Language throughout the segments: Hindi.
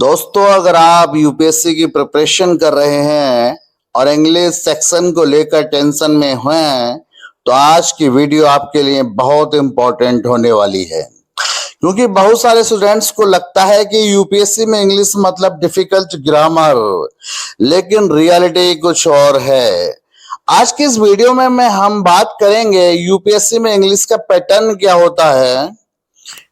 दोस्तों, अगर आप यूपीएससी की प्रिपरेशन कर रहे हैं और इंग्लिश सेक्शन को लेकर टेंशन में हैं, तो आज की वीडियो आपके लिए बहुत इंपॉर्टेंट होने वाली है। क्योंकि बहुत सारे स्टूडेंट्स को लगता है कि यूपीएससी में इंग्लिश मतलब डिफिकल्ट ग्रामर, लेकिन रियलिटी कुछ और है। आज की इस वीडियो में हम बात करेंगे यूपीएससी में इंग्लिश का पैटर्न क्या होता है,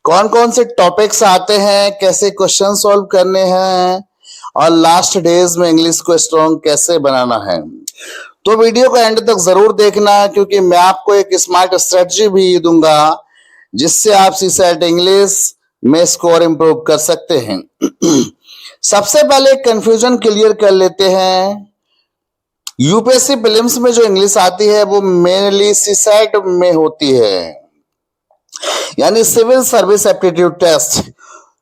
कौन कौन से टॉपिक्स आते हैं, कैसे क्वेश्चन सॉल्व करने हैं और लास्ट डेज में इंग्लिश को स्ट्रॉन्ग कैसे बनाना है। तो वीडियो को एंड तक जरूर देखना, क्योंकि मैं आपको एक स्मार्ट स्ट्रेटजी भी दूंगा जिससे आप सीसेट इंग्लिश में स्कोर इंप्रूव कर सकते हैं। सबसे पहले कंफ्यूजन क्लियर कर लेते हैं। यूपीएससी प्रीलिम्स में जो इंग्लिश आती है वो मेनली सीसेट में होती है, यानी सिविल सर्विस एप्टीट्यूड टेस्ट,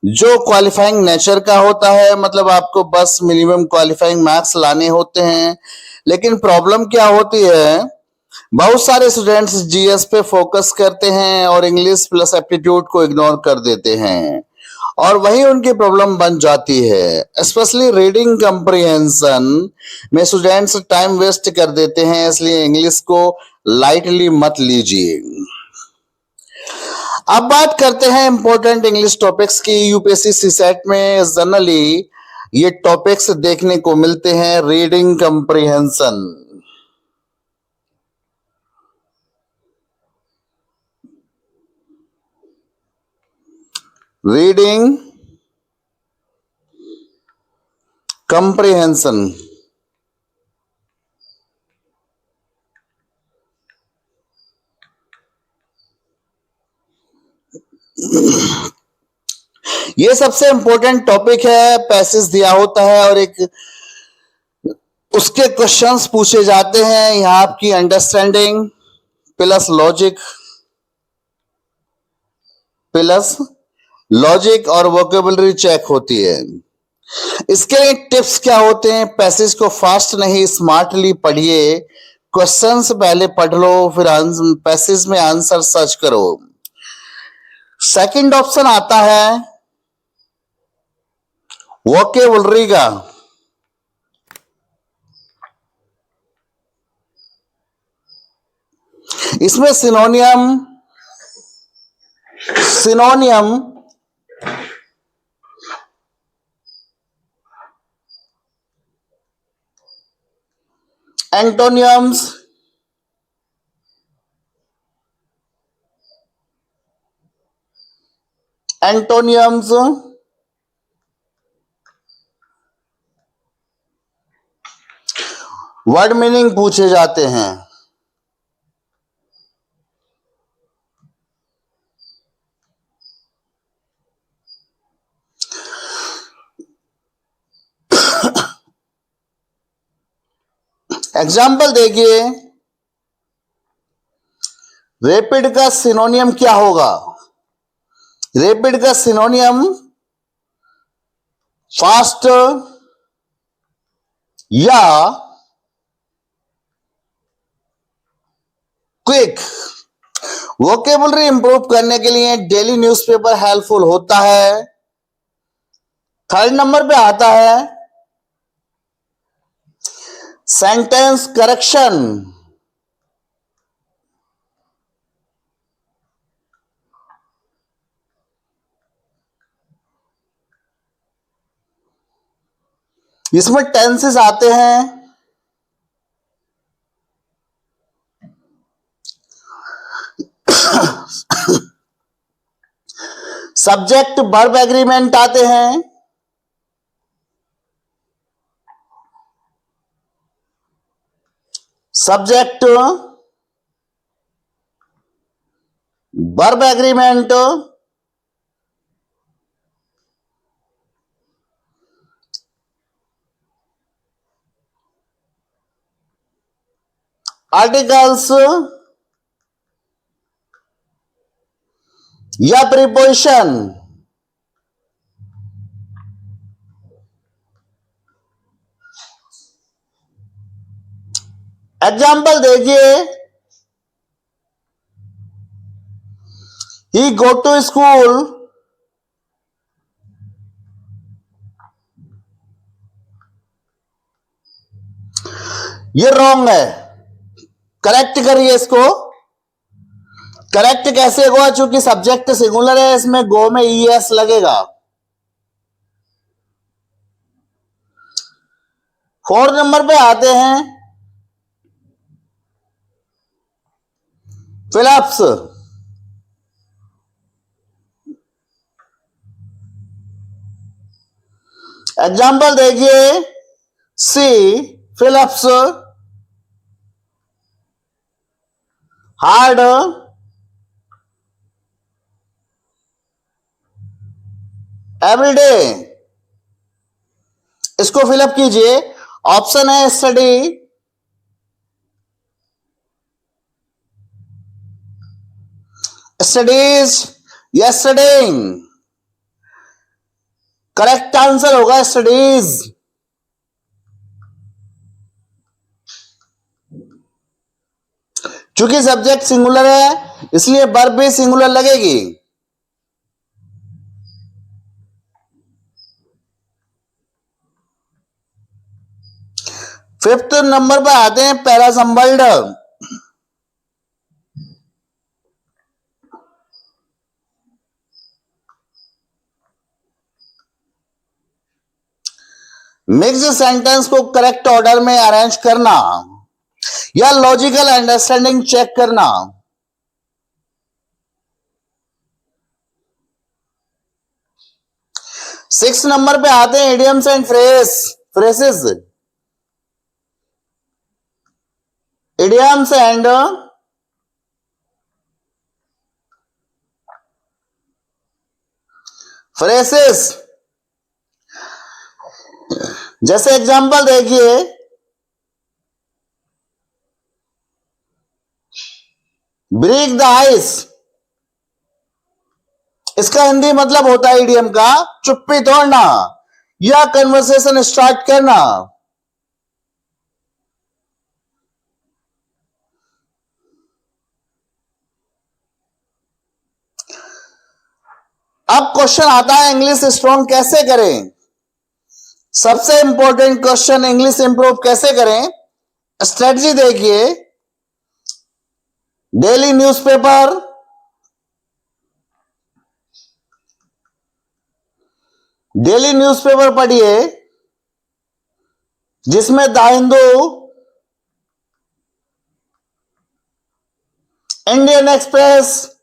जो क्वालिफाइंग नेचर का होता है। मतलब आपको बस मिनिमम क्वालिफाइंग मार्क्स लाने होते हैं। लेकिन प्रॉब्लम क्या होती है, बहुत सारे स्टूडेंट्स जीएस पे फोकस करते हैं और इंग्लिश प्लस एप्टीट्यूड को इग्नोर कर देते हैं, और वही उनकी प्रॉब्लम बन जाती है। स्पेशली रीडिंग कंप्रिहेंशन में स्टूडेंट्स टाइम वेस्ट कर देते हैं, इसलिए इंग्लिश को लाइटली मत लीजिए। अब बात करते हैं इंपॉर्टेंट इंग्लिश टॉपिक्स की। यूपीएससी सीसेट में जनरली ये टॉपिक्स देखने को मिलते हैं। रीडिंग कंप्रिहेंशन, रीडिंग कंप्रिहेंशन, ये सबसे इंपॉर्टेंट टॉपिक है। पैसेज दिया होता है और एक उसके क्वेश्चंस पूछे जाते हैं। यहां आपकी अंडरस्टैंडिंग प्लस लॉजिक और वोकेबलरी चेक होती है। इसके लिए टिप्स क्या होते हैं, पैसेज को फास्ट नहीं स्मार्टली पढ़िए। क्वेश्चंस पहले पढ़ लो, फिर पैसेज में आंसर सर्च करो। सेकंड ऑप्शन आता है वोकेबलरी का। इसमें सिनोनियम एंटोनियम्स, वर्ड मीनिंग पूछे जाते हैं। एग्जाम्पल देखिए, रैपिड का सिनोनियम क्या होगा? रैपिड का सिनोनियम फास्ट या क्विक। वोकेबलरी इंप्रूव करने के लिए डेली न्यूज़पेपर हेल्पफुल होता है। थर्ड नंबर पे आता है सेंटेंस करेक्शन। इसमें टेंसेस आते हैं। सब्जेक्ट वर्ब एग्रीमेंट आते हैं। सब्जेक्ट वर्ब एग्रीमेंट, आर्टिकल्स या प्रीपोजिशन। एग्जाम्पल देखिए, ही गो टू स्कूल ये रॉन्ग है, करेक्ट करिए इसको। करेक्ट कैसे होगा? चूंकि सब्जेक्ट सिंगुलर है, इसमें गो में ईएस लगेगा। 4 नंबर पे आते हैं, फिलिप्स। एग्जाम्पल देखिए, सी फिलिप्स हार्ड एवरीडे। इसको फिलअप कीजिए। ऑप्शन है स्टडी, स्टडीज या स्टडिंग। करेक्ट आंसर होगा स्टडीज। चूंकि सब्जेक्ट सिंगुलर है, इसलिए वर्ब भी सिंगुलर लगेगी। फिफ्थ नंबर पर आते हैं, पैरासम्बल्ड। मिक्स सेंटेंस को करेक्ट ऑर्डर में अरेंज करना या लॉजिकल अंडरस्टैंडिंग चेक करना। 6 नंबर पे आते हैं, idioms and phrases. Idioms and phrases. जैसे एग्जांपल देखिए, ब्रेक द आइस। इसका हिंदी मतलब होता है इडियम का चुप्पी तोड़ना या कन्वर्सेशन स्टार्ट करना। अब क्वेश्चन आता है, इंग्लिश स्ट्रॉन्ग कैसे करें। सबसे इंपॉर्टेंट क्वेश्चन, इंग्लिश इंप्रूव कैसे करें। स्ट्रेटजी देखिए, डेली न्यूज़पेपर, डेली न्यूज़पेपर पढ़िए, जिसमें the Hindu, Indian express,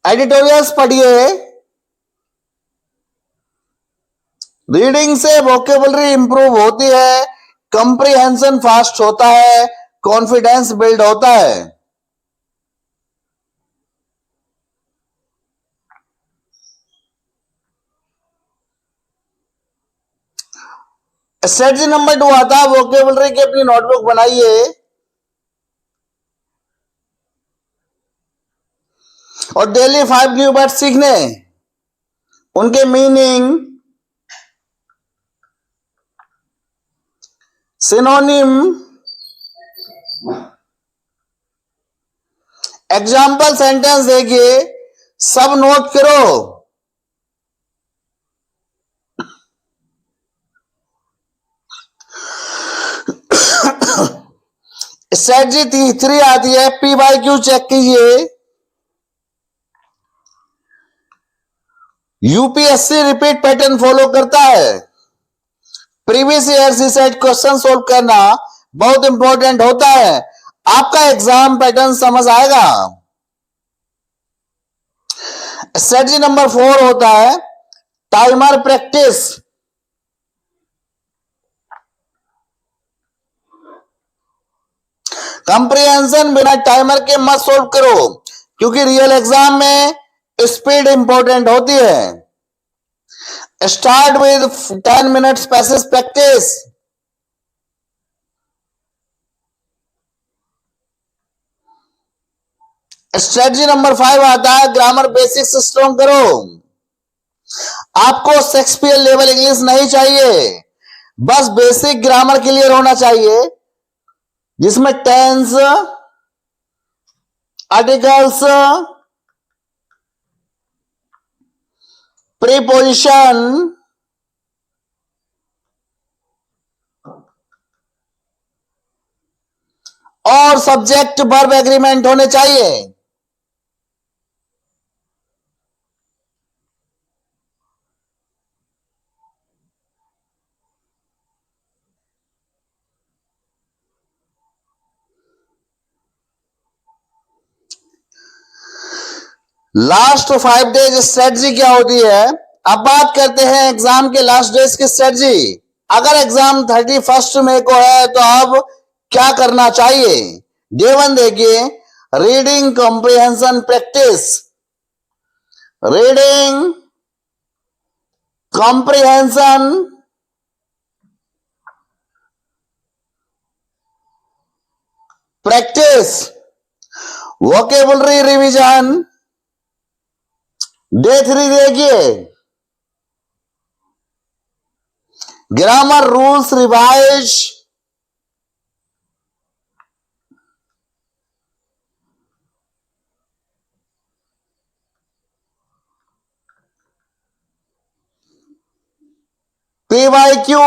editorials पढ़िए। रीडिंग से वोकेबलरी इंप्रूव होती है, कंप्रीहेंशन फास्ट होता है, कॉन्फिडेंस बिल्ड होता है। स्ट्रेटजी नंबर 2 आता है, वोकेबलरी की अपनी नोटबुक बनाइए और डेली 5 न्यू वर्ड सीखने, उनके मीनिंग, सिनोनिम, एग्जाम्पल सेंटेंस देखिए, सब नोट करो। स्ट्रेटजी 3 आती है, PYQ चेक कीजिए। यूपीएससी रिपीट पैटर्न फॉलो करता है। प्रीवियस ईयर सी सेट क्वेश्चन सोल्व करना बहुत इंपॉर्टेंट होता है, आपका एग्जाम पैटर्न समझ आएगा। स्ट्रेटजी नंबर 4 होता है, टाइमर प्रैक्टिस। कंप्रीहेंशन बिना टाइमर के मत सोल्व करो, क्योंकि रियल एग्जाम में स्पीड इंपॉर्टेंट होती है। Start with 10 minutes passage practice. Strategy number 5 आता है, ग्रामर बेसिक्स स्ट्रॉन्ग करो। आपको शेक्सपियर लेवल इंग्लिश नहीं चाहिए, बस बेसिक ग्रामर क्लियर होना चाहिए, जिसमें टेंस, आर्टिकल्स, प्रीपोजिशन और सब्जेक्ट वर्ब एग्रीमेंट होने चाहिए। लास्ट 5 डेज स्ट्रेटजी क्या होती है? अब बात करते हैं एग्जाम के लास्ट डेज की स्ट्रेटजी। अगर एग्जाम 31 मई को है तो अब क्या करना चाहिए? डे 1 देखिए, reading comprehension practice. Reading comprehension practice. Vocabulary revision. Day 3 देखिए, grammar rules revise. PYQ।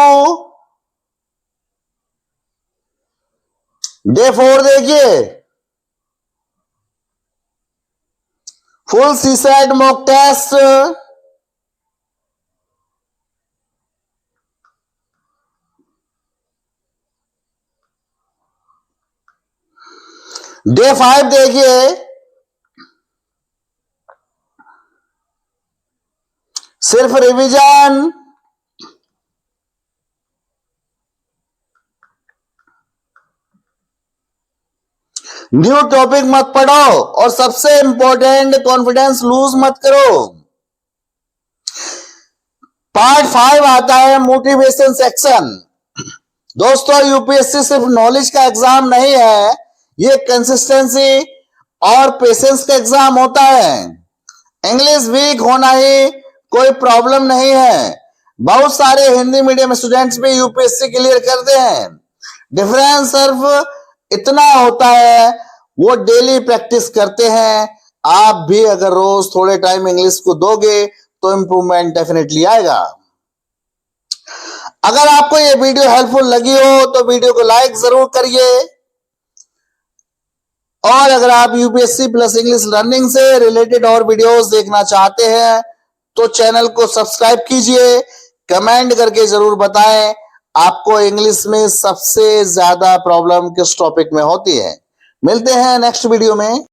Day 4 देखिए, full CSAT mock test. Day 5 देखिए, सिर्फ रिवीजन। न्यू टॉपिक मत पढ़ो और सबसे इंपॉर्टेंट, कॉन्फिडेंस लूज मत करो। पार्ट 5 आता है मोटिवेशन सेक्शन। दोस्तों, यूपीएससी सिर्फ नॉलेज का एग्जाम नहीं है, ये कंसिस्टेंसी और पेशेंस का एग्जाम होता है। इंग्लिश वीक होना ही कोई प्रॉब्लम नहीं है। बहुत सारे हिंदी मीडियम स्टूडेंट्स भी यूपीएससी क्लियर करते हैं। डिफरेंस सिर्फ इतना होता है, वो डेली प्रैक्टिस करते हैं। आप भी अगर रोज थोड़े टाइम इंग्लिश को दोगे तो इंप्रूवमेंट डेफिनेटली आएगा। अगर आपको ये वीडियो हेल्पफुल लगी हो तो वीडियो को लाइक जरूर करिए, और अगर आप यूपीएससी प्लस इंग्लिश लर्निंग से रिलेटेड और वीडियोस देखना चाहते हैं तो चैनल को सब्सक्राइब कीजिए। कमेंट करके जरूर बताएं आपको इंग्लिश में सबसे ज्यादा प्रॉब्लम किस टॉपिक में होती है। मिलते हैं नेक्स्ट वीडियो में।